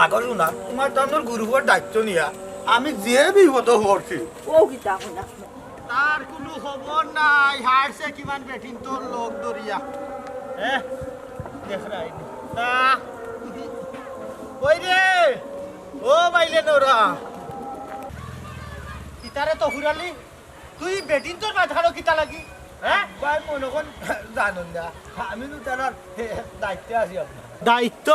না করো না তোমার তন্দর গুরুর দায়িত্ব নিয়া আমি যে বিপদ হচ্ছি ও গীতা হইনা তার কোনো খবর নাই হারছে কিমান বেঠিন তোর লোক দরিয়া হ্যাঁ দেখ রাই তা ওই রে ও বাইলে নোরা কিতারে তো হুরালি তুই বেঠিন তোর মাথারও কিতা লাগি হ্যাঁ ভাই মনে কোন জানুন না আমি তো তার দায়িত্বে আছি আপনার দায়িত্ব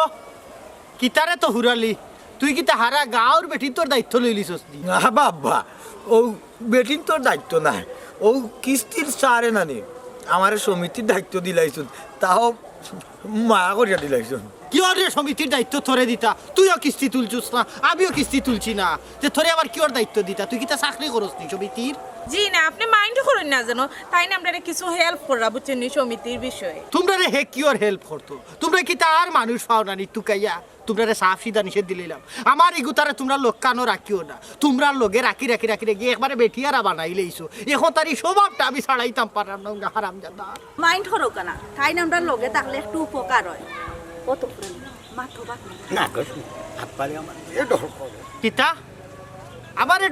কিতারে তো হুরালি তুই কিতা হারা গাঁর বেঠিন তোর দায়িত্ব লইলিছস না বাবা ও বেঠিন তোর দায়িত্ব নাই ও কিস্তির সারে নানি আমার সমিতির দায়িত্ব দিলাইছুন তাও মায়া করিয়া দিলাইছুন কি রে সমিতির দায়িত্ব থরে দিতা তুইও কিস্তি তুলছুস না আমিও কিস্তি তুলছি না যে থরে আবার কি ওর দায়িত্ব দিতা তুই কিতা চাকরি করস নি সমিতির জি না আপনি মাইন্ড করুন না জানো তাই না আমরা কিছু হেল্প করা বুঝছেন নি সমিতির বিষয়ে তোমরা রে হে কি ওর হেল্প করতো তোমরা কি তার মানুষ পাও না নি তুকাইয়া তোমরা রে সাফ সিধা নিষেধ দিলাম আমার ইগুতারে তোমরা লোকানো রাখিও না তোমরা লগে রাখি রাখি রাখি গিয়ে একবারে বেঠিয়ারা বানাইলেইছো এখন তার এই স্বভাবটা আমি ছাড়াইতাম পারলাম না হারামজাদা মাইন্ড করো কেনা তাই না আমরা লগে থাকলে একটু উপকার হয় কত মাথো বাক না কস হাতপালি আমার এ ডর করে কিতা আমারে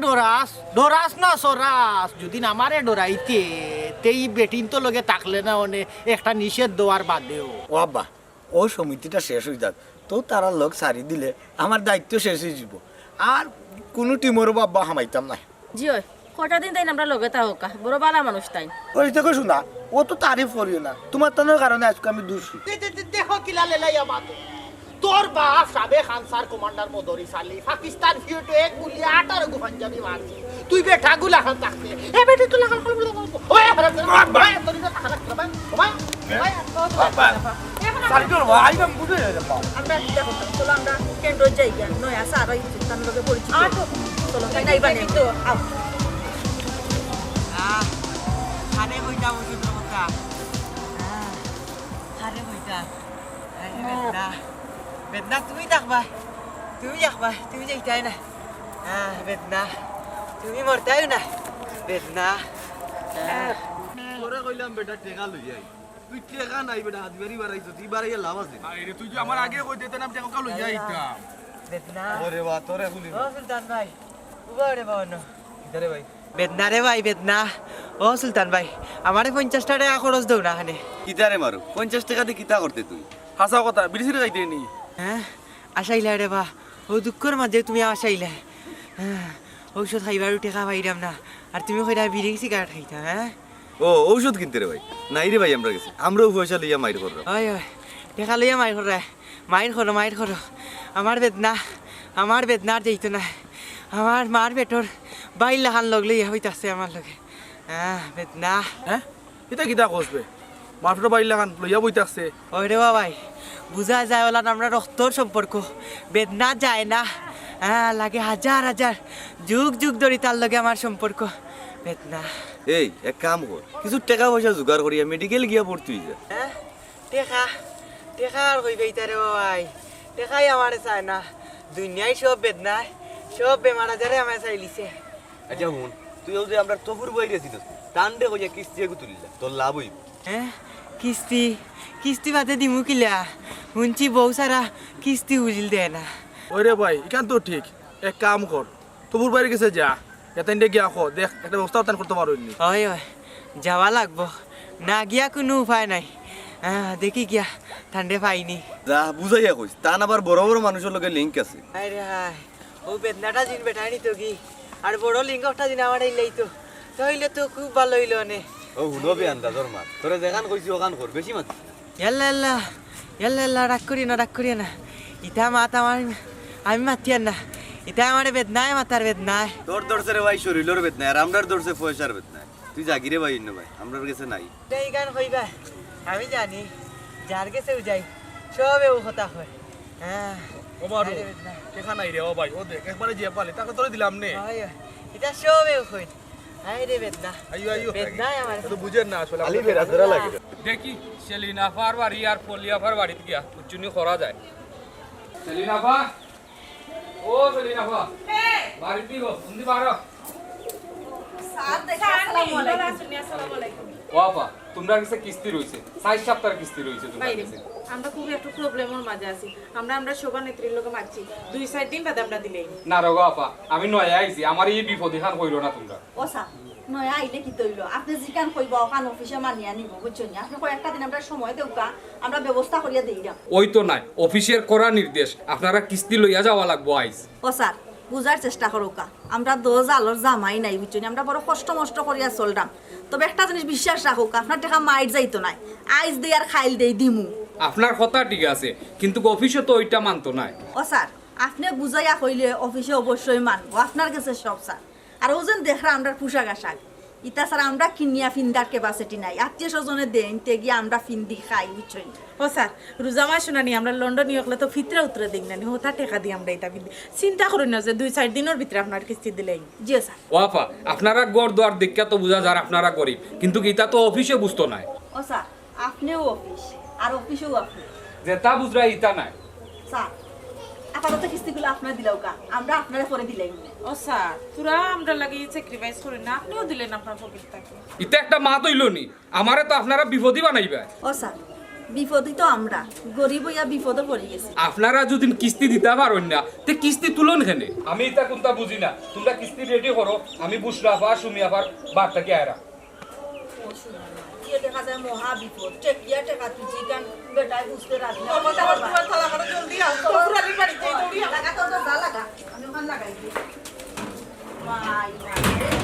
ডরাস না সরাস যদি আমারে ডরাইতে তেই বেটিন তো লগে থাকলে না মানে একটা নিষেধ দেওয়ার বাদেও ও আব্বা ও সমিতিটা শেষ হয়ে যাক তো তারা লোক সারি দিলে আমার দায়িত্ব শেষ হয়ে যাব আর কোনো টিমর বাবা হামাইতাম না জি ওই কটা দিন তাই আমরা লগে থাকা বড় বালা মানুষ তাই ওই দেখো শোনা ও তো তারিফ করিও না তোমার তানোর কারণে আজকে আমি দোষী দেখো কিলা লেলাইয়া বাত তোর বাপ সাবেক আনসার কমান্ডার মদরি সালি পাকিস্তান ফিউটো এক গুলি 18 গো পাঞ্জাবি মারছি তুই বেটা গুলা খান থাকতে এ বেটা তুই লাগাল ওই ভাই তোর না খারাপ ভাই ভাই বাবা সারি তোর ভাই আমি বুঝে যাব আমরা দেখো চলো আমরা কেন্দ্র যাইগা নয় আসা আর তার লগে পরিচিত চলো তাই নাই বানে তো আও আরে কইতা বুঝি তো কথা আরে কইতা বেদনা বেদনা তুমি থাকবা তুমি যাইতাই না বেদনা তুমি মরতাই না বেদনা তোরে কইলাম বেটা টেকা লই যাই তুই টেকা নাই বেটা হাত বেরি বাড়াইছ তুই বাড়াইয়া লাভ আছে আরে তুই যে আমার আগে কই দিতে না টেকা লই যাইতা বেদনা ওরে বাবা তোরে গুলি ও সুলতান ভাই উবারে বানো ইদারে ভাই বেদনা রে ভাই বেদনা ও সুলতান ভাই আমারে 50 টাকা খরচ দাও না খানে কিতারে মারো 50 টাকা দিয়ে কিতা করতে তুই হাসা কথা বিড়িছিরে যাইতে নি হ্যাঁ আশাইলা রে বা ও দুঃখের মাঝে তুমি আশাইলা ঔষধ খাইবার টাকা পাইরাম না আর তুমি কইরা বিড়ি সিগারেট খাইতা হ্যাঁ ও ঔষধ কিনতে রে ভাই নাই রে ভাই আমরা গেছি আমরাও পয়সা লইয়া মাইর করব ওই ওই টাকা লইয়া মাইর করো আমার বেদনার যাইতো না আমার মার বেটর বাইলা খান লগ লইয়া হইতাছে আমার লগে বেদনা হ্যাঁ এটা কিতা কসবে মাফটো বাড়ি লাগান লইয়া বইতাছে ওই রে ভাই বুঝা যায় ওলা আমরা রক্তর সম্পর্ক বেদনা যায় না লাগে হাজার যুগ যুগ ধরে তার লগে আমার সম্পর্ক বেদনা এই এক কাম কর কিছু টাকা পয়সা জোগাড় করিয়া মেডিকেল গিয়া পড়তুই যা টেকা আর হইবে রে ভাই টেকাই আমার চায় না দুনিয়ায় সব বেদনা সব বেমার আজারে আমার চাইলিছে আচ্ছা হুন তুই যে আমরা তফুর বই গেছিস টান্ডে কইয়া কিস্তি এগু তুলিলা তোর লাভ হইব কিস্তি বাদে দিমু কিলা শুনছি বউ সারা কিস্তি উজিল দেয় না ওরে ভাই ইখান তো ঠিক এক কাম কর তবুর বাইরে গেছে যা এতেন গিয়া খো দেখ একটা ব্যবস্থা উত্থান করতে পারো নি ওই যাওয়া লাগবো না গিয়া কোনো উপায় নাই দেখি গিয়া ঠান্ডে পাইনি যা বুঝাইয়া কইস তা আবার বড় বড় মানুষের লগে লিংক আছে আরে হাই ও বেদনাটা জিন বেটাইনি তো কি আর বড় লিঙ্গটা জিন আমার ইলাই তো তাইলে তো খুব ভালো হইলো নে ও হুনবে আন্দাজর মাত তোরে যেখান কইছি ওখান কর বেশি মাত ইয়াল্লা রাগ করি না ইটা মাত আমার আমি মাতিয়ার না এটা আমার বেদনায় মাতার বেদনায় তোর দর্শে রে ভাই শরীরের বেদনা আর আমরার দর্শে পয়সার বেদনা তুই জাগিরে ভাই ইন্ন ভাই আমরার কাছে নাই এই গান কইবা আমি জানি যার কাছেও যাই সবে ও কথা হয় ও মারু দেখা নাই রে ও ভাই ও দেখ একবারে জিয়া পালে তাকে তোরে দিলাম নে এটা সবে কই আইরে বেদনা আইও বেদনায় আমার তো বুঝেন না আসলে আলি বেরা ধরা লাগে দেখি সেলিনা ফার বাড়ি আর পলিয়া ফার বাড়িতে গিয়া উচ্চুনি করা যায় সেলিনা ফা ও সেলিনা ফা বাড়িতে গো উন্দি বারো সাথ দেখা আসসালামু আলাইকুম ওয়াফা তোমরা কাছে কিস্তি রইছে 60 সপ্তাহের কিস্তি রইছে তোমার কাছে আমরা খুব একটু প্রবলেমের মাঝে আছি আমরা সভানেত্রীর লোকে মারছি 2-4 দিন বাদে আমরা দিলেই না রগো আপা আমি নয়া আইছি আমার এই বিপদ খান কইরো না তোমরা ও স্যার নয়া আইলে কি তৈল আপনি জিকান কইব ওখান অফিসে মানিয়া নিব বুঝছেন আপনি কয়েকটা দিন আমরা সময় দেউকা আমরা ব্যবস্থা করিয়া দেই না ওই তো নাই অফিসের করা নির্দেশ আপনারা কিস্তি লইয়া যাওয়া লাগবো আইজ ও স্যার বুঝার চেষ্টা করুকা আমরা 10 আলোর জামাই নাই বুঝছেন আমরা বড় কষ্ট মষ্ট করিয়া চললাম তবে একটা জিনিস বিশ্বাস রাখুক আপনার টাকা মাইট যাইতো নাই আইজ দেই আর খাইল দেই দিমু আপনার কথা ঠিক আছে কিন্তু অফিসে তো ওইটা মানতো নাই ও স্যার আপনি বুঝাইয়া কইলে অফিসে অবশ্যই মানবো আপনার কাছে সব স্যার আর ওজন দেখরা আমরা পোশাক আশাক ইতা স্যার আমরা কিনিয়া ফিন্দার ক্যাপাসিটি নাই আত্মীয় স্বজনে দেন তে গিয়ে আমরা ফিন্দি খাই বুঝছেন ও স্যার রোজামা শোনানি আমরা লন্ডন নিয়ে তো ফিতরা উতরে দিন না হোতা টাকা দিয়ে আমরা এটা ফিন্দি চিন্তা করুন না যে 2-4 দিনের ভিতরে আপনার কিস্তি দিলেই জি স্যার ও আপা আপনারা গড় দোয়ার দেখা তো বুঝা যার আপনারা গরিব কিন্তু এটা তো অফিসে বুঝতো নাই ও স্যার আপনিও অফিস আর অফিসেও আপনি যেটা বুঝরা ইটা নাই স্যার আপাতত কিস্তিগুলো আপনার দিলেও কা আমরা আপনারে পরে দিলেই ও স্যার তোরা আমরা লাগি স্যাক্রিফাইস করি না আপনিও দিলেন আপনার পকেট থেকে ইটা একটা মা তৈল নি আমারে তো আপনারা বিপদই বানাইবা ও স্যার বিপদই তো আমরা গরিব হইয়া বিপদে পড়ে গেছি আপনারা যদি কিস্তি দিতে পারেন না তে কিস্তি তুলন কেনে আমি এটা কোনটা বুঝি না তোমরা কিস্তি রেডি করো আমি বুসরা আফা সুমি আফার বারটাকে আয়রা দেখা যায় মহা বিপদ টেকিয়া টেকা তুই জিগান বেটাই বুঝতে রাজি না জলদি আস তো পুরালি বাড়িতে দৌড়ি লাগা তো যা লাগা আমি ওখান লাগাই দিই মাই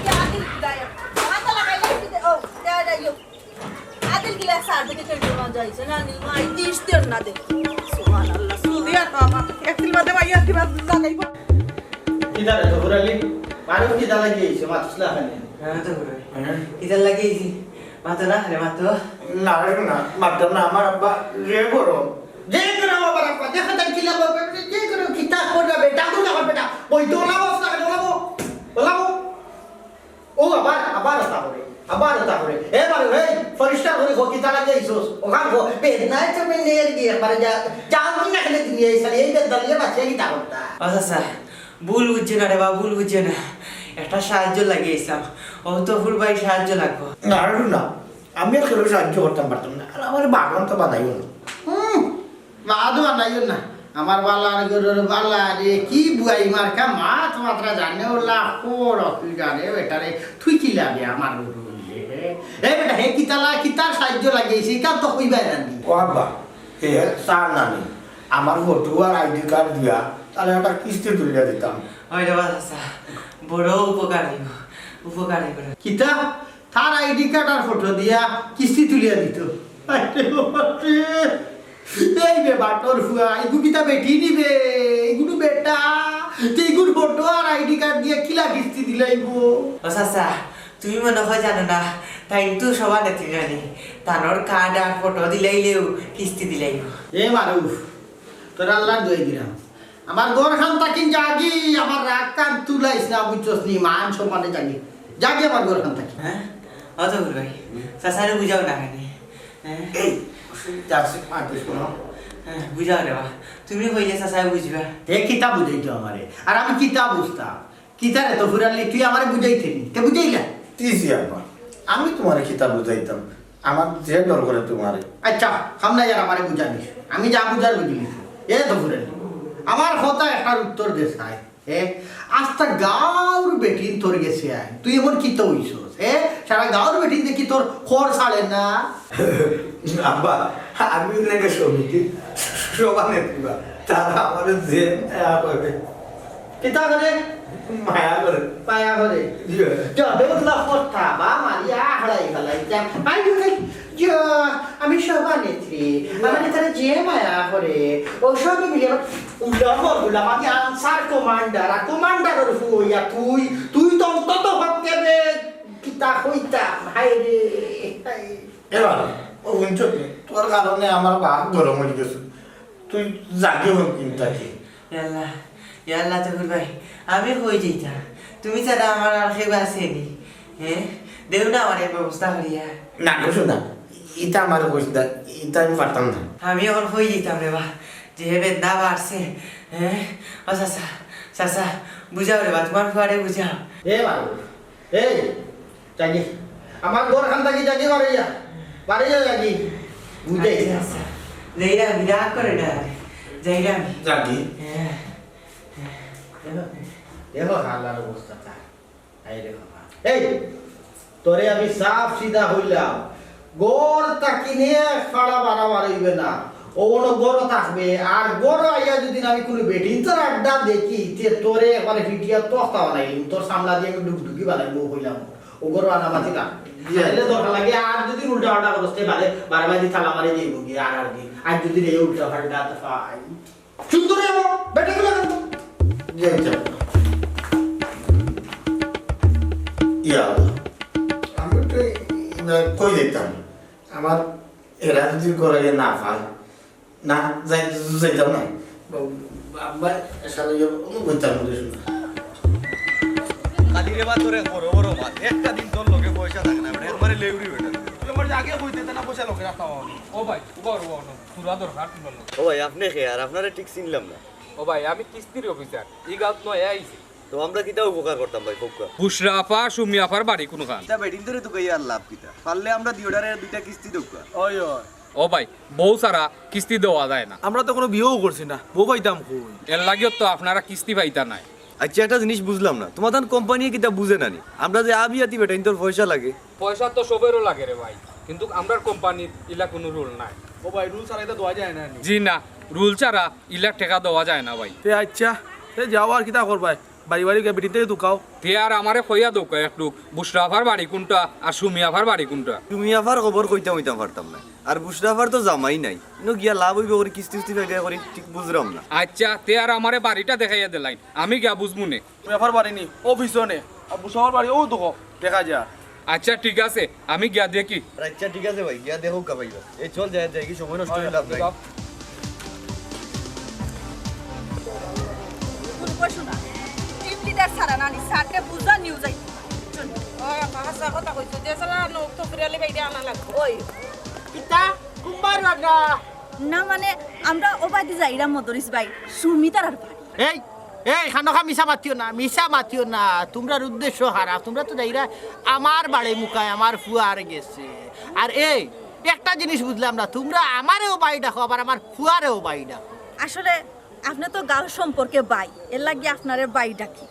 কি আদিল দায়া মাথা লাগাই দিতে ও দায়া দাইও আদিল গিলা সার দিকে কেটে না যাইছে না নি মাই দিস তের না দে সুবহানাল্লাহ সুদিয়া বাবা একদিন বাদে ভাই আজকে বাদ লাগাইবো কিদারে তো ঘুরালি মারুফ কি দালা গিয়েছে মাতসলা খানে হ্যাঁ তো ঘুরে ইদার লাগিয়েছি মাতো না রে মাতো না রে না মাত্র না আমার আব্বা রে করো যে করে আমার আব্বা দেখা তাই কিলা বাবা যে করে কিতা করবে বেটা তো না বেটা ওই তো লাভ না লাভ ও আবার তা করে এবারে এই পরিষ্কার করে কিতা লাগাইছস ওখান গো বেদনাই তো মেনে গিয়ে একবারে যা না খেলে তুমি এই সালে এই দলিয়ে বাচ্চা কিতা করতা আচ্ছা ভুল বুঝছে না রে বা ভুল বুঝছে না একটা সাহায্য লাগিয়েছিলাম ও তো ফুল ভাই সাহায্য লাগবো না আমি আর কেউ সাহায্য করতাম পারতাম না আর আমার বাগান তো বানাইও না বাদও বানাইও না আমার বালার গরুর বালা রে কি বুয়াই মার্কা মাছ মাত্রা জানে ওলা কোড় কি জানে বেটারে তুই কি লাগে আমার গরু এ বেটা হে কিতার সাহায্য লাগিয়েছি কার তো কইবা জানি ও আব্বা হে সার নানি আমার ফটো আর আইডি কার্ড দিয়া তাহলে একটা কিস্তি তুলিয়া দিতাম ওই রে বাচ্চা বড় উপকারী করে কিতা তার আইডি কার্ড আর ফটো দিয়া কিস্তি তুলিয়া দিত এই বে বাটর ফুয়া এগুলো কিতা বেটি নিবে এগুলো বেটা এগুলো ফটো আর আইডি কার্ড দিয়া কিলা কিস্তি দিলাইবো আচ্ছা তুমি মনে হয় জানো না তাই তো সবার নেত্রী জানি তানোর কার্ড আর ফটো দিলাইলেও কিস্তি দিলাইব এ মারুফ তোর আল্লাহ দই দিলাম আমার ঘর খান তাকিন জাগি আমার রাগ কান তুলাইস না বুঝছস নি মান সম্মানে জাগি আমার ঘর খান তাকি হ্যাঁ অত ভাই চাচারে বুঝাও না কেন হ্যাঁ বুঝাও রে বা তুমি কইলে চাচাই বুঝবা এ কিতা বুঝাইতো আমারে আর আমি কিতা বুঝতাম কিতারে তো ফুরালি তুই আমারে বুঝাইতেনি তে বুঝাইলা তিসি আব্বা আমি তোমারে কিতাব বুঝাইতাম আমার যে ডর করে তোমারে আচ্ছা সামনে যার আমারে বুঝাবি আমি যা বুঝার বুঝলি এ তো ফুরালি আমার কথা একটা উত্তর দে চাই আস্তা গাঁর বেটিন তোর গেছে আয় তুই এমন কিতা হইছস সারা গাঁর বেটিন দেখি তোর খড় ছাড়ে না আব্বা আমি নাকি সমিতি সভানেত্রী তারা আমাদের যে করে কিতা করে মায়া করে পায়া করে যবে উঠলা কথা বা মারিয়া হারাই ফেলাইতাম আমি সভানেত্রী আমার তারা যে মায়া করে ও সব মিলে উল্লাম আমি আনসার কমান্ডার আর কমান্ডারের ফুয়া তুই তো অন্তত হতে রে কিতা হইতাম হাই রে এবার ও শুনছ তোর কারণে আমার বাপ গরম হয়ে গেছে তুই জাগে হোক কিন্তু ইয়াল্লা তো ভাই আমি হয়ে যাইতা তুমি ছাড়া আমার আর খেয়ে আসেনি হ্যাঁ দেও না আমার এই ব্যবস্থা করিয়া না কিছু না ইটা আমার বসে না ইটা আমি পারতাম না আমি এখন হয়ে যেতাম রে বা যে বেদনা বাড়ছে হ্যাঁ ও চাচা চাচা বুঝাও রে বা তোমার ফুয়ারে বুঝাও এ বাবু এই জাগি আমার ঘর খান থাকি জাগি বাড়াইয়া জাগি বুঝাই যাইরাম বিরাট করে না যাইরাম জানি হ্যাঁ দেখো হালার অবস্থা তার এই দেখো এই তোরে আমি সাফ সিধা হইলাম গোর তাকি নিয়ে ফাড়া বাড়াবার হইবে না ওন গড় থাকবে আর গড় আইয়া যদি আমি কোনো বেটিন তোর আড্ডা দেখি তে তোরে একবারে ফিটিয়া তখতা বানাইলিম তোর সামলা দিয়ে আমি ডুগডুগি বানাইবো হইলাম ও গড় আনাবাতি থাকবে এলে দরকার লাগে আর যদি উল্টা পাল্টা করতে পারে বারবাদি থালা মারি দিব কি আর কি আর যদি এই উল্টা পাল্টা ফাই সুন্দর যাবো বেটে গুলো যাই যাও ইয়া আমি তো কই যেতাম আমার এরা যদি করে না পায় না যাইতাম না বাবা সালে বলতাম কালিরে বা তোরে বড় বড় মাছ একটা দিন তোর লগে পয়সা থাকে না একবারে লেউরি বেটা তুই আমার আগে কইতে না পয়সা লগে রাখতাম ও ভাই উবার পুরা দরকার তোমার লোক। ও ভাই আপনি কে আর আপনারে ঠিক চিনলাম না ও ভাই আমি কিস্তির অফিসার ই গাঁত নয় আইছি তো আমরা কিটা উপকার করতাম ভাই কোকা বুসরা আপা সুমি আপার বাড়ি কোন খান তা বেডিন ধরে তো কইয়া লাভ কিটা পারলে আমরা দিওডারে দুইটা কিস্তি দউকা ওই ওই ও ভাই বউ সারা কিস্তি দেওয়া যায় না আমরা তো কোনো বিয়েও করছি না বউ পাইতাম কই এর লাগিও তো আপনারা কিস্তি পাইতা নাই। আচ্ছা একটা জিনিস বুঝলাম না তোমাদের কোম্পানি কিটা বুঝে নানি আমরা যে আবিয়াতি বেটাইন তোর পয়সা লাগে পয়সা তো সবেরও লাগে রে ভাই কিন্তু আমরা কোম্পানির ইলা কোনো রুল নাই। ও ভাই রুল ছাড়াই তো দেওয়া যায় না জি না রুল ছাড়া ইলা টাকা দেওয়া যায় না ভাই। তে আচ্ছা তে যাও আর কিটা করবাই বাড়ি বাড়ি কে বেটিতে দুকাও তে আর আমারে কইয়া দোকা একটু বুসরা আপার বাড়ি কোনটা আর সুমি আপার বাড়ি কোনটা। তুমি আবার খবর কইতাম হইতাম পারতাম না আর বুসরাফার তো জামাই নাই ইনো গিয়া লাভ হইবে ওর কিস্তি কিস্তি ফাইলা করি ঠিক বুঝরাম না আচ্ছা তে আর আমারে বাড়িটা দেখাইয়া দিলাইন আমি গিয়া বুঝবো নে। তুমি আবার বাড়ি নি অফিসও নে আর বুসরাফার বাড়ি ও দেখো দেখা যা আচ্ছা ঠিক আছে আমি গিয়া দেখি। আচ্ছা ঠিক আছে ভাই গিয়া দেখো কা ভাই এই চল যায় যায় কি সময় নষ্ট হইলা লাভ নাই শোনা টিম লিডার সারা নানি সারকে বুঝা নিউজ আই ওই কাহাসা কথা কইছো দেশলা নোক তো ফিরালি বাইরে আনা লাগবে ওই কিতা কুম্বার রাগা না মানে আমরা ওবাদি যাইরা মদরিস ভাই সুমিতার আর ভাই এই এই খানকা মিশা মাতিও না তোমরার উদ্দেশ্য হারা তোমরা তো যাইরা আমার বাড়ি মুখায় আমার ফুয়ার গেছে আর এই একটা জিনিস বুঝলাম না তোমরা আমারেও বাড়ি ডাকো আবার আমার ফুয়ারেও বাড়ি ডাকো আসলে আপনি তো গাঁও সম্পর্কে বাই এর লাগি আপনারে বাই ডাকি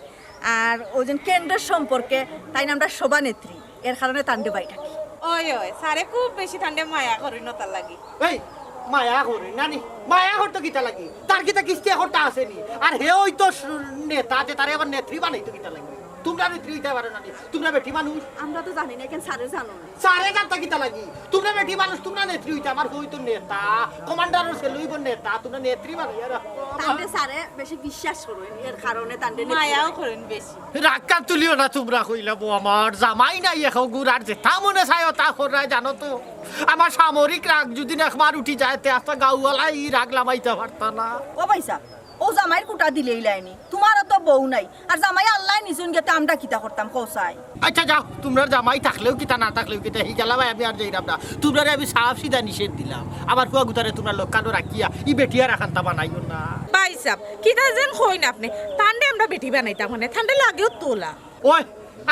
আর ওজন কেন্দ্রের সম্পর্কে তাই না আমরা সভানেত্রী এর কারণে তান্ডে বাই ডাকি ওই ওই সারে খুব বেশি ঠান্ডা মায়া করি না তার লাগি এই মায়া করে নানি মায়া করতো কিতা লাগি তার কিতা কিস্তি করতে আসেনি আর হে ওই তো নেতা যে তারে আবার নেত্রী বানাইতো কিতা লাগি তোমরা নেত্রী হইতে পারো নানি তোমরা বেটি মানুষ আমরা তো জানি না কেন সারে জানো না সারে জানতা কিতা লাগি তোমরা বেটি মানুষ তোমরা নেত্রী হইতে আমার হইতো নেতা কমান্ডারের সেলুইব নেতা তোমরা নেত্রী বানাইয়া রাখো তান্ডে সারে বেশি বিশ্বাস করুন এর কারণে তান্ডে মায়াও করেন বেশি রাক্কা তুলিও না তোমরা কইলাম আমার জামাই নাই এখন গুড় আর যেটা মনে চাই তা করাই জানো তো আমার সামরিক রাগ যদি একবার উঠি যায় তে আস্তা গাউওয়ালাই রাগ লামাইতে পারত না ও ভাইসা ও জামাইয়ের কুটা দিলেই লাইনি তোমারও তো বউ নাই আর জামাই আল্লাহ নিছুন গেতে আমরা কিতা করতাম কৌসাই আচ্ছা যাও তোমরা জামাই থাকলেও কিতা না থাকলেও কিতা হি গেলা ভাই আমি আর যাইরাম না তোমরা আমি সাফ সিধা নিষেধ দিলাম আবার কুয়া গুতারে তোমরা লোক কানো রাখিয়া ই বেটিয়া রাখান্তা বানাইও না ভাই সাহেব কিটা যেন কই না আপনি ঠান্ডা আমরা বেটি বানাইতাম মানে ঠান্ডা লাগেও তোলা ওই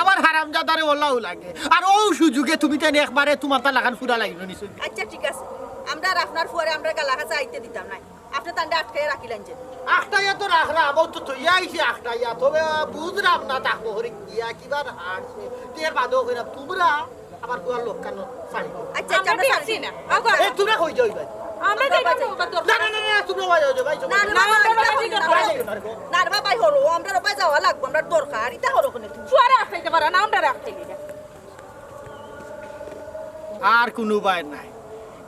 আমার হারামজাদারে ওলাও লাগে আর ও সুযোগে তুমি তেনে একবারে তোমার তা লাগান ফুরা লাগিল নিশ্চয় আচ্ছা ঠিক আছে আমরা আর আপনার ফুয়ারে আমরা গালা কাছে আইতে দিতাম না আপনি তান্ডে আটকে রাখিলেন যে আখটাইয়া তো রাখলাম ও তো থইয়া আইছি আখটাইয়া তবে বুঝলাম না তাকবো হরে গিয়া কিবার হারছে তের বাদও কইরা তোমরা আবার কুয়ার লোক কানো সারি আচ্ছা আমরা আমরা দেখছি না আগো এই তোমরা কই যাই ভাই আমরা যাইতাম না ওটা না না না না তোমরা ভাই যাও ভাই না না না না ভাই হলো আমরা ভাই যাওয়া লাগবো আমরা দরকার ইতা হলো কোনে তুমি ফুয়ারে আসতে পারে না আমরা রাখতে গিয়া আর কোনো উপায় নাই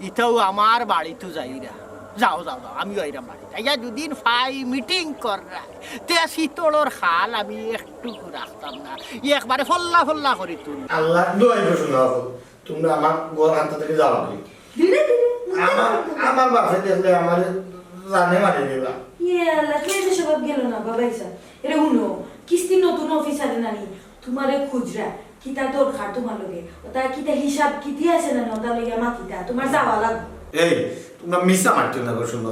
ইটাও আমার বাড়িতে যাইরা যাও যাও যাও আমি যাইরাম বাড়ি তাইয়া দুদিন ফাই মিটিং কররা তে শীতলর খাল আমি একটু রাখতাম না একবারে ফল্লা ফল্লা করি তুই আল্লাহ দোয়াই শোনা তোমরা আমার গোর হাত থেকে যাও আমার বাপে দেখলে আমার জানে মারি দেবা আল্লাহ কে যে সব গেল না বাবাইসা এরে হুনো কিস্তি নতুন অফিসারে নানি তোমারে খুজরা কিতা দরকার তোমার লগে ওটা কিতা হিসাব কিতি আছে না ওটা লইয়া মাকিতা তোমার যাওয়া লাগবে এই তোমরা মিশা মারছো না শোনা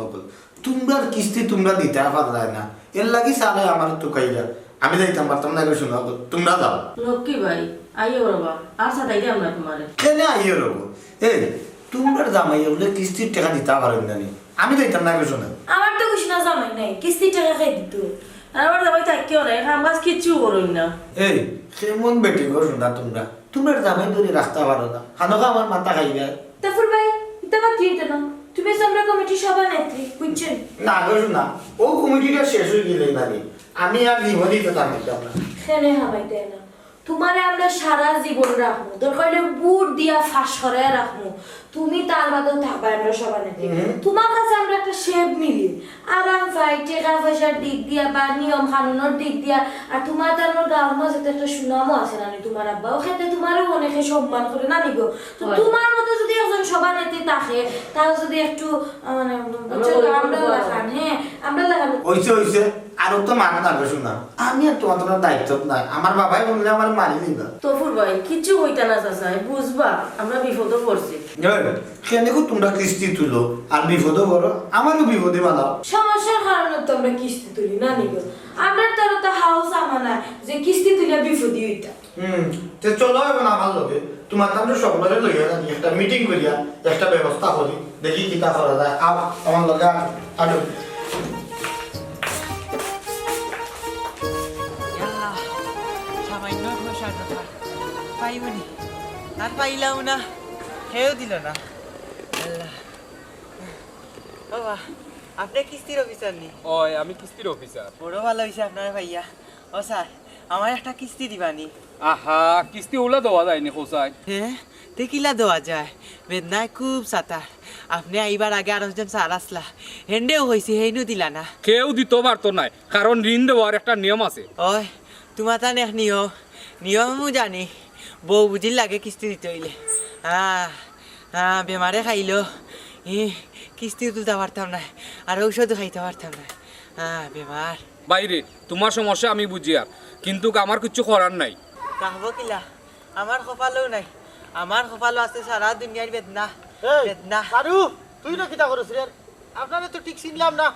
তোমরা কিস্তি তোমরা দিতে পারলাই না এর লাগি সালে আমার তো কইরা আমি যাইতাম পারতাম না শোনা তোমরা যাও লক্ষ্মী ভাই আইও বাবা আর সাদাই দে আমরা তোমারে কেন আইও রবো এই তোমরা জামাই বলে কিস্তির টাকা দিতে পারেন না নি আমি দিতাম না কিছু না আমার তো কিছু না জামাই নাই কিস্তি টাকা খাই দিত আমার জামাই থাকিও নাই কাজ কিচ্ছু করুন না এই কেমন বেটি করো না তোমরা তোমরা জামাই ধরে রাখতে পারো না হানকা আমার মাথা খাইবে তফুর ভাই এটা বাদ দিয়ে না তুমি আমরা কমিটির সভানেত্রী বুঝছেন না করো না ও কমিটিটা শেষ হয়ে গেলে না আমি আর জীবনই তো থাকতাম না খেলে হাবাই দেয় না তোমারে আমরা সারা জীবন রাখবো দরকার হলে বুট দিয়া ফাঁস করে রাখবো তুমি তার বাদেও থাকবা আমরা সভানেত্রী তোমার কাছে আমরা একটা শেপ মিলি আরাম পাই টাকা পয়সার দিক দিয়া বা নিয়ম কানুনের দিক দিয়া আর তোমার তার গাঁর মাঝে তো একটা সুনামও আছে নানি তোমার আব্বা ও ক্ষেত্রে তোমারও অনেকে সম্মান করে নানি গো তো তোমার মতো যদি একজন সভানেত্রী থাকে তাও যদি একটু মানে আমরা লাগান হ্যাঁ আমরা লাগান হইছে আর তো মানা না শোনা আমি আর তোমার দায়িত্ব নাই আমার বাবাই বললে আমার মারি দিবা তফুর ভাই কিচ্ছু হইতা না চাচাই বুঝবা আমরা বিপদে পড়ছি কেন তোমরা কিস্তি তুলো আর বিপদও করো আমারও বিপদে বানাও সমস্যার কারণে তো আমরা কিস্তি তুলি না নিগো আমরা তো হাউস আমানা যে কিস্তি তুলে বিপদি হইতা তে চলো এখন আমার লগে তোমার তো সকলের লইয়া জানি একটা মিটিং করিয়া একটা ব্যবস্থা করি দেখি কিটা করা যায় আমার লগে আলো সামান্য পয়সার ব্যাপার পাইবনি আর পাইলাম না খেয়েও দিল না আল্লাহ বাবা আপনি কিস্তির অফিসার নি ওই আমি কিস্তির অফিসার। বড় ভালো হয়েছে আপনার ভাইয়া ও স্যার আমার একটা কিস্তি দিবানি আহা কিস্তি ওলা দেওয়া যায়নি কোসাই। হ্যাঁ দেখিলা দেওয়া যায় বেদনায় খুব সাঁতার আপনি এইবার আগে আরেকজন স্যার আসলা হেন্ডেও হয়েছে হেইনু দিলা না কেউ দিতে পারতো নাই কারণ ঋণ দেওয়ার একটা নিয়ম আছে। ওই তোমার তান এক নিয়মও জানি বউ বুঝির লাগে কিস্তি দিতে হইলে বেমারে খাইলো কিস্তি তুলতে পারতাম না আর ঔষধও খাইতে পারতাম না বেমার বাইরে তোমার সমস্যা আমি বুঝি আর কিন্তু আমার কিছু করার নাই। কাহবো কিলা আমার কপালও নাই আমার কপালও আছে সারা দুনিয়ার বেদনা বেদনা আরু তুই না কিটা করছ রে আপনারে তো ঠিক চিনলাম না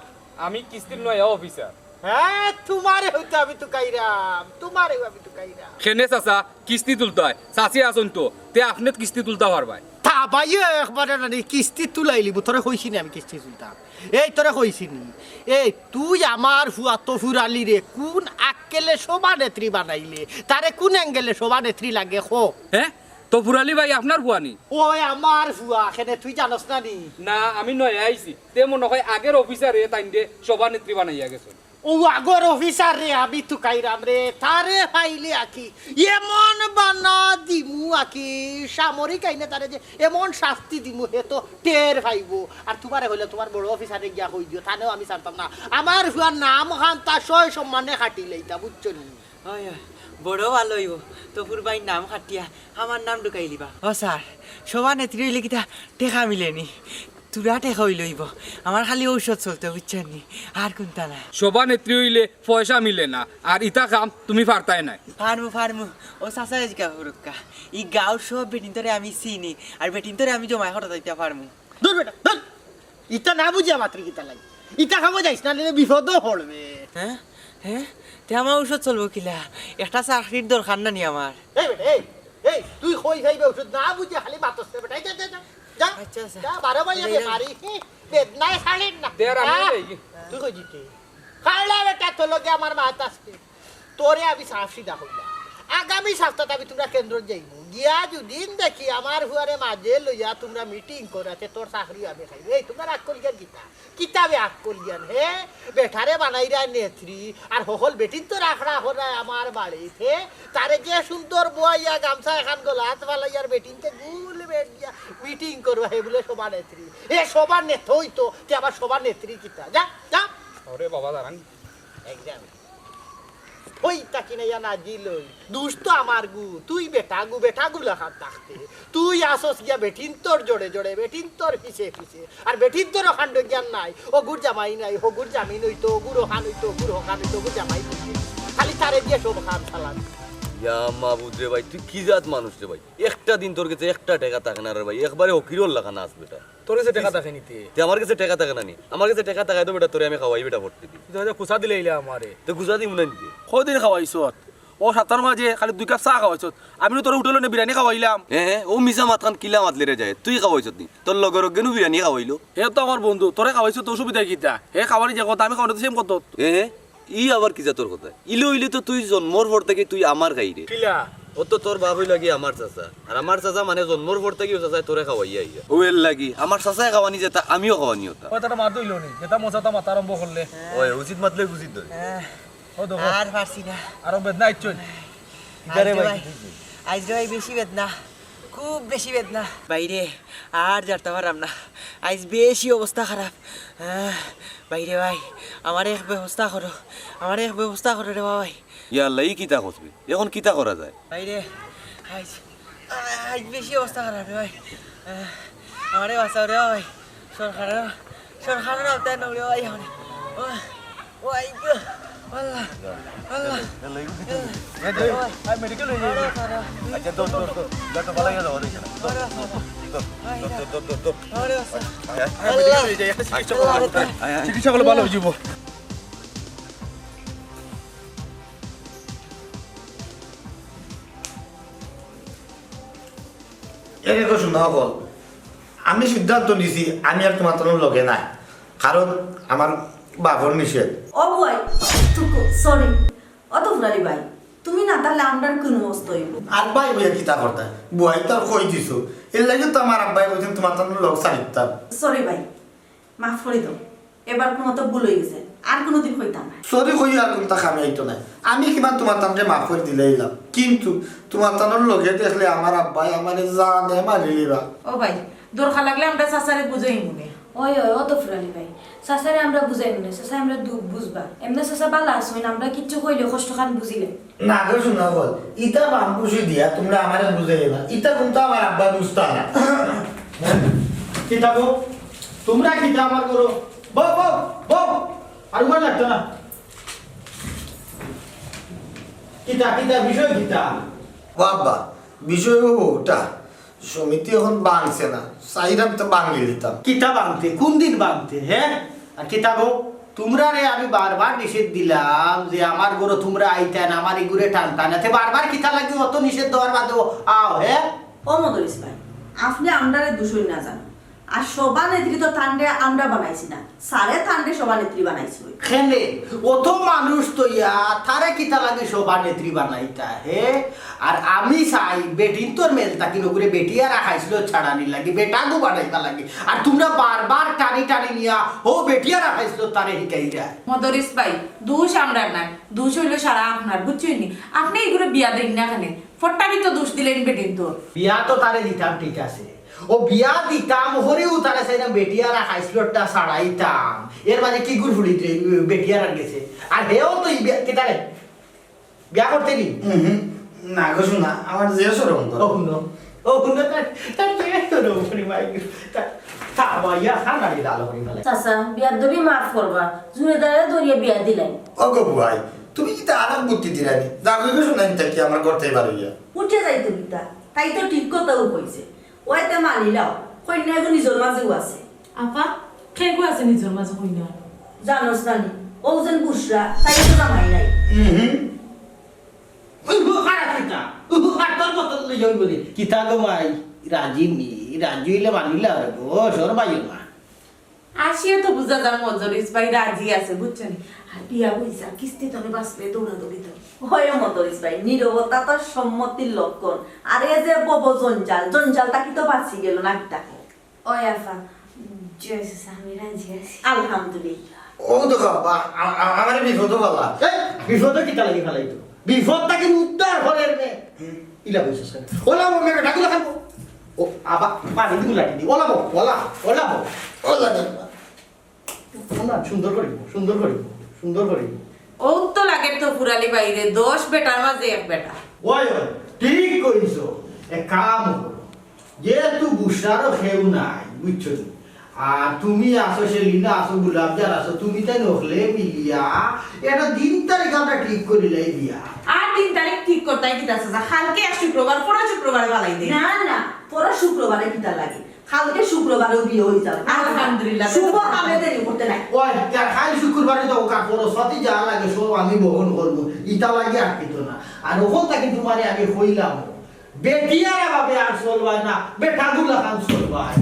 আমি কিস্তির নয় অফিসার। হ্যাঁ তোমারে হইতো আমি তো কাইরাম তোমারে আমি তো কাইরাম খেনে চাচা কিস্তি তুলতে হয় চাচি আসুন তো তে আপনি কিস্তি তুলতে পারবাই তা ভাইয়ে একবারে না কিস্তি তুলাইলি তোরে কইছি নি আমি কিস্তি তুলতাম এই তোরে কইছি নি এই তুই আমার হুয়া তফুর আলী রে কোন আক্কেলে সভানেত্রী বানাইলে তারে কোন অ্যাঙ্গেলে সভানেত্রী লাগে খো হ্যাঁ তফুর আলী ভাই আপনার বুয়ানি ওই আমার হুয়া এখানে তুই জানোস না নি না আমি নয় আইছি তে মনে হয় আগের অফিসারে তাই দিয়ে সভানেত্রী বানাইয়া গেছে ও আগর অফিসার রে আমি তো কাইরাম রে তারে ফাইলে আকি এমন বানা দিমু আকি সামরিক আইনে তারে যে এমন শাস্তি দিমু হে তো টের পাইবো আর তোমারে হইলে তোমার বড় অফিসারে গিয়া কই দিও তানেও আমি জানতাম না আমার হুয়ার নাম খান তা সয় সম্মানে খাটিলে এটা বুঝছো নি হয় বড় ভালো হইব তফুর ভাইয়ের নাম খাটিয়া আমার নাম ঢুকাই লিবা ও স্যার সভানেত্রী হইলে কিটা টেকা মিলেনি তুরা টেকা হইল হইব আমার খালি ঔষধ চলতে বুঝছেন নি আর কোনটা না সভানেত্রী হইলে পয়সা মিলে না আর ইটা কাম তুমি পারতাই নাই ফার্মু ও চাচা জিকা হুরুক্কা ই গাঁও সব বেটিন তোরে আমি চিনি আর বেটিন তোরে আমি জমাই হঠাৎ যাইতে পারমু দূর বেটা দূর ইটা না বুঝিয়া মাত্র কিতা লাগে ইটা খাবো যাইস না নিলে বিপদও পড়বে হ্যাঁ হ্যাঁ তে আমার ঔষধ চলবো কিলা একটা চাকরির দরকার না নি আমার এই বেটা এই তুই কই যাইবে ওষুধ না বুঝিয়া খালি মাতস বেটা যা যা যা যা আচ্ছা আচ্ছা যা বারো বাজে বেমারি বেদনায় খালেন না দেয়ার আমি হ্যাঁ? যাই তুই কই জিতে খাইলা বেটা তোর লগে আমার মাত আসছে তোরে আমি সাফ সিধা হইলা আগামী সপ্তাহে আমি তোমরা কেন্দ্র যাইব গিয়া যদিন দেখি আমার হুয়ারে মাঝে লইয়া তোমরা মিটিং করাতে তোর চাকরি আমি খাইব এই তোমরা রাগ করিয়ান কিতাবে আগ করিয়ান হে বেঠারে বানাইরা নেত্রী আর হল বেটিন তো রাখরা হরায় আমার বাড়িতে তারে যে সুন্দর বইয়া গামছা এখান গলাত ফালাইয়ার বেটিনকে গুল বেট গিয়া মিটিং করবা হে বলে সভানেত্রী এ সভানেত্রী হইতো তে আবার সভানেত্রী কিতা যা যা ওরে বাবা দাঁড়ান একদম ওই তাকি না না জিলই দুষ্ট আমার গু তুই বেটা গু লেখা থাকতে তুই আসস গিয়া বেটিন তোর জোড়ে জোড়ে বেটিন তোর পিছে আর বেটিন তোর ওখান জ্ঞান নাই ও গুর জামাই নাই ও গুর জামিন হইতো গুর ওখান হইতো গুর ওখান হইতো গুর জামাই খালি তারে দিয়ে সব খান চালান ইয়া মাবুদ রে ভাই তুই কি জাত মানুষ রে ভাই একটা দিন তোর কাছে একটা টাকা থাকে না রে ভাই একবারে হকিরল লাগা না আসবে তোর কাছে টাকা থাকে নিতে তে আমার কাছে টাকা থাকে না নি আমার কাছে টাকা থাকে তো বেটা তোরে আমি খাওয়াই বেটা ভর্তি দি তুই কুসা দিলে আমারে তো গুজা দিমু না নিতে কদিন খাওয়াইছ ও 7টার মাঝে খালি 2 কাপ চা খাওয়াইছ আমি তোর হোটেলে নে বিরিয়ানি খাওয়াইলাম ও মিছা মাতখান কিলা মাতলে রে যায় তুই খাওয়াইছ নি তোর লগর গেনু বিরিয়ানি খাওয়াইলো হে তো আমার বন্ধু তোরে খাওয়াইছ তো সুবিধা কিটা হে খাওয়ানি যে কথা আমি খাওয়ানো তো সেম কত ই আবার কি যা তোর কথা ইলে তো তুই জন্মর পর থেকে তুই আমার খাইরে কিলা ও তো তোর বাবুই লাগি আমার চাচা আর আমার চাচা মানে জন্মর পর থেকে চাচা তোরে খাওয়াই আইয়া ও এর লাগি আমার চাচাই খাওয়ানি যেটা আমিও খাওয়ানি হতা ওই তারা মার দইলো নি যেটা মজাটা মাথা আরম্ভ করলে ওই উচিত মাতলে উচিত ধরে ও দেখো আর পারছি না আরো বেদনা আইছই আরে ভাই আজ ভাই বেশি বেদনা খুব বেশি বেদনা বাইরে আর যাতে পারলাম না আজ বেশি অবস্থা খারাপ বাইরে ভাই আমার এক ব্যবস্থা করো রে ভাই ইয়াল্লা ই কিতা করবি এখন কিতা করা যায় বাইরে আজ আজ বেশি অবস্থা খারাপ রে ভাই আমারে বাঁচাও রে ভাই সরকারের আওতায় নড়ে ভাই আমার ওই আল্লাহ আল্লাহ আই মেডিকেল হয়ে যাবে আচ্ছা দৌড় ডাক্তার ভালো গেল ওরে চিকিৎসা করলে ভালো হয়ে যাব এরকম শোনা বল আমি সিদ্ধান্ত নিছি আমি আর তোমার তোর লগে নাই কারণ আমার বাপর নিষেধ ও ভাই সরি অত ফুরালি ভাই তুমি না তাহলে আমরার কোন মস্ত হইব আব্বাই বইয়া কিতা করতা বুয়াই তো কই দিছো এর লাগে তো আমার আব্বাই বলছেন তোমার তোর লগ সারিতাম সরি ভাই মাফ করে দাও এবার কোনো তো ভুল হয়ে গেছে আর কোনোদিন হইতাম না সরি কই আর কোনটা খামি আইতো না আমি কিমান তোমার তামরে মাফ করে দিলাইলাম কিন্তু তোমার তানোর লগে দেখলে আমার আব্বাই আমারে জানে মারিলিবা ও ভাই দরকার লাগলে আমরা চাচারে বুঝাই মনে ওই অত ফুরালি ভাই চাচারে আমরা বুঝাই মনে চাচা আমরা দুঃখ বুঝবা এমনি চাচা বালা আসই না আমরা কিচ্ছু কইলে কষ্ট খান বুঝিলে না গো শোনা বল ইটা বামপুষি দিয়া তোমরা আমারে বুঝাইবা ইটা কিন্তু আমার আব্বা বুঝতা না কিতা গো তোমরা কিতা আমার করো বউ আর মনে লাগতো না কিতা বিষয় কিতা বাবা বিষয় ওটা সমিতি এখন বাংছে না সাইরাম তো বাঙালি দিতাম কিতা বাংতে কোন দিন বাংতে হ্যাঁ আর কিতা গো তোমরা রে আমি বারবার নিষেধ দিলাম যে আমার গরো তোমরা আইতেন আমার এই গুড়ে টানতান এতে বারবার কিতা লাগি অত নিষেধ দেওয়ার বাদে আও হ্যাঁ ও মদরিস ভাই আপনি আমরারে দুশোই না জানো আর সভানেত্রী তো তান্ডে আমরা বানাইছি না সারে তান্ডে সভানেত্রী বানাইছি খেলে অত মানুষ তো ইয়া তারে কিতা লাগে সভানেত্রী বানাইতা হে আর আমি চাই বেটিন তোর মেলতা কিনো করে বেটিয়া রাখাইছিল ছাড়ানি লাগে বেটাগো বানাইতা লাগে আর তোমরা বারবার টানি নিয়া ও বেটিয়া রাখাইছিল তারে হিকাইরা মদরিস ভাই দোষ আমরা না দোষ হইলো সারা আপনার বুঝছেন নি আপনি এগুলো বিয়া দেন না খানে ফটারি তো দোষ দিলেন বেটিন তোর বিয়া তো তারে দিতাম ঠিক আছে ও বিয়া দিতাম হরেও তারা সেই বেটিয়া রাখাইছিলটা ছাড়াইতাম এর মানে কি গুড় ফুড়ি বেটিয়া গেছে আর হেও তো কেতারে বিয়া করতে নি না গো শোনা আমার যে সরম ও শুনো তার কে সরম করি মাই তা ভাইয়া সানাড়ি ডালো করি ফেলে চাচা বিয়ার দবি মাফ করবা জুড়ে দাঁড়িয়ে দরিয়া বিয়া দিলাই ও গো ভাই তুমি কি আর বুদ্ধি দিলানি দেখো গো শোনা কি আমার করতে পারিয়া উঠে যাই তুমি তাই তো ঠিক কথাও কইছে ওইতে মানিলাও কন্যা এখন নিজের মাঝেও আছে আপা খেগু আছে নিজের মাঝে কইনা জানোস না নি ও যেন বুসরা তাই তো জামাই নাই কিতা গো মাই রাজি হইলে মানিলা ও সর বাইও মা আসিয়া তো বুঝা যার মদরিস ভাই রাজি আছে বুঝছেন আর বিয়া বুঝা কিস্তি তলে বাঁচলে দৌড়াদৌড়ি তো হয় মদরিস ভাই নীরবতা তো সম্মতির লক্ষণ আর এ যে বব জঞ্জালটা কি তো বাঁচি গেল না কিতা ওই আপা জয় চাচা আমি রাজি আছি আলহামদুলিল্লাহ ও দেখো আমার বিপদ পালা বিপদ কিতা লাগি ফেলাইতো বিপদ তাকে উদ্ধার করার মে ইলা বুঝছস কেন ওলা মো মে ডাকুলা খাবো ও আবা পানি দিমু লাটি দি ওলা ওলা সুন্দর করিব ও তো লাগে তো ফুরালি বাইরে 10 বেটার মাঝে এক বেটা ওই ঠিক কইছো এক কাম করো যেহেতু বুসরারও খেউ নাই বুঝছো আর তুমি আসো সেলিনা আসো গুলাবজার আসো তুমি তাই নখলে মিলিয়া এটা দিন তারিখ আমরা ঠিক করিলাই দিয়া আর 3 তারিখ ঠিক করতাই কিতা চাচা কালকে এক শুক্রবার পরে শুক্রবারে বালাই দে না পরে শুক্রবারে কিতা লাগে কালকে শুক্রবারেও বিয়ে হয়ে যাবে আলহামদুলিল্লাহ শুভ কামে দেরি করতে নাই ওই কাল শুক্রবারে তো কাপড় সতি যা লাগে সব আমি বহন করবো ইটা লাগে আর কিছু না আর ওখান থেকে তোমারে আমি হইলাম বেটিয়ারা ভাবে আর চলবাই না বেটাগুলা খান চলবাই